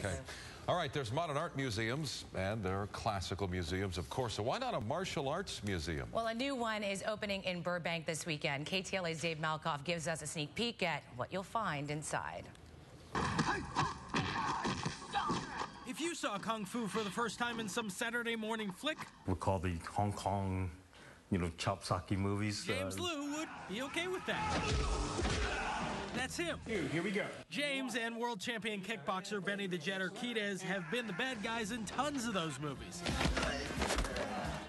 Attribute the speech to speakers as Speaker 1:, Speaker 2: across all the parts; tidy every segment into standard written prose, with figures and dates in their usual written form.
Speaker 1: Okay. All right, there's modern art museums, and there are classical museums, of course. So why not a martial arts museum?
Speaker 2: Well, a new one is opening in Burbank this weekend. KTLA's Dave Malkoff gives us a sneak peek at what you'll find inside.
Speaker 3: If you saw Kung Fu for the first time in some Saturday morning flick,
Speaker 4: we call the Hong Kong, chopsaki movies.
Speaker 3: James Liu would be okay with that. That's him.
Speaker 5: Here we go.
Speaker 3: James and world champion kickboxer Benny the Jet URQUIDEZ have been the bad guys in tons of those movies.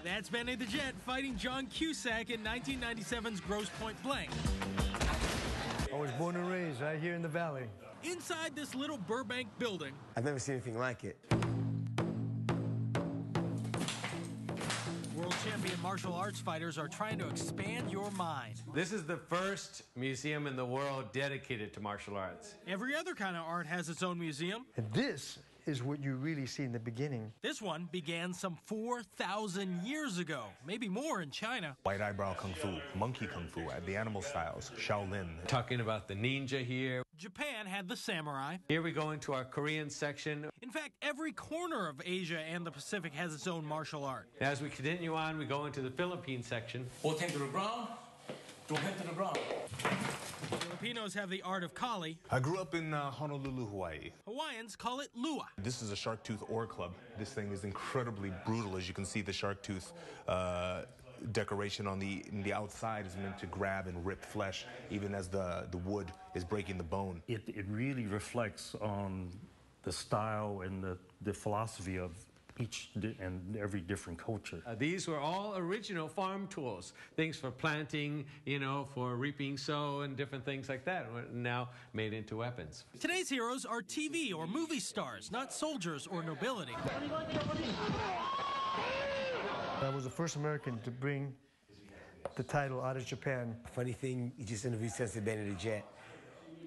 Speaker 3: That's Benny the Jet fighting John Cusack in 1997's Grosse Pointe Blank.
Speaker 5: I was born and raised right here in the valley.
Speaker 3: Inside this little Burbank building,
Speaker 6: I've never seen anything like it.
Speaker 3: world champion martial arts fighters are trying to expand your mind.
Speaker 7: This is the first museum in the world dedicated to martial arts.
Speaker 3: Every other kind of art has its own museum.
Speaker 5: And this is what you really see in the beginning.
Speaker 3: This one began some 4,000 years ago, maybe more in China.
Speaker 8: White eyebrow kung fu, monkey kung fu, the animal styles, Shaolin.
Speaker 7: Talking about the ninja here.
Speaker 3: Japan had the samurai.
Speaker 7: Here we go into our Korean section.
Speaker 3: In fact, every corner of Asia and the Pacific has its own martial art.
Speaker 7: As we continue on, we go into the Philippine section.
Speaker 9: Both hands to the ground, don't hit to the ground.
Speaker 3: Filipinos have the art of Kali.
Speaker 8: I grew up in Honolulu, Hawaii.
Speaker 3: Hawaiians call it Lua.
Speaker 8: This is a shark tooth ore club. This thing is incredibly brutal. As you can see, the shark tooth decoration on the outside is meant to grab and rip flesh, even as the wood is breaking the bone.
Speaker 4: It really reflects on the style and the philosophy of each and every different culture.
Speaker 7: These were all original farm tools, things for planting, for reaping, sow, and different things like that, now made into weapons.
Speaker 3: Today's heroes are TV or movie stars, not soldiers or nobility.
Speaker 5: I was the first American to bring the title out of Japan.
Speaker 6: Funny thing, you just interviewed Sensei Benny the Jet.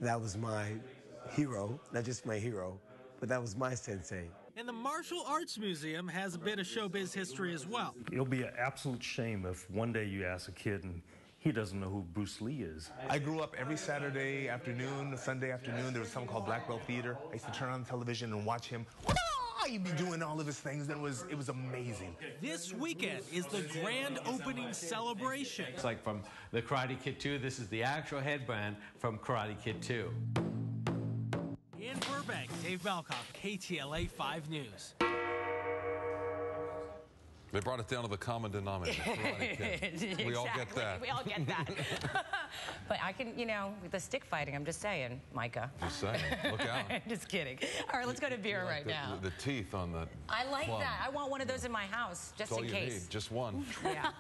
Speaker 6: That was my hero, not just my hero, but that was my sensei.
Speaker 3: And the Martial Arts Museum has a bit of showbiz history as well.
Speaker 4: It'll be an absolute shame if one day you ask a kid and he doesn't know who Bruce Lee is.
Speaker 8: I grew up every Saturday afternoon, Sunday afternoon. There was something called Black Belt Theater. I used to turn on the television and watch him. He'd be doing all of his things. It was amazing.
Speaker 3: This weekend is the grand opening celebration.
Speaker 7: It's like from the Karate Kid 2. This is the actual headband from Karate Kid 2.
Speaker 3: In Burbank, Dave Malkoff, KTLA 5 News.
Speaker 1: They brought it down to the common denominator.
Speaker 2: Exactly.
Speaker 1: We all get that.
Speaker 2: We all get that. But I can, with the stick fighting, I'm just saying, Micah.
Speaker 1: Just saying. Look out.
Speaker 2: Just kidding. All right, let's go to beer right now.
Speaker 1: The teeth on the
Speaker 2: I like
Speaker 1: plum.
Speaker 2: that. I want one of those in my house, just
Speaker 1: That's
Speaker 2: in
Speaker 1: all
Speaker 2: case.
Speaker 1: you need. Just one.
Speaker 2: Yeah.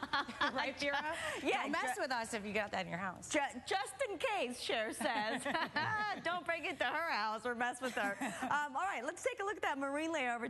Speaker 2: Right, Vera?
Speaker 10: Yeah.
Speaker 2: Don't mess with us if you got that in your house.
Speaker 10: Just in case, Cher says. Don't bring it to her house or mess with her. All right, let's take a look at that marine layover.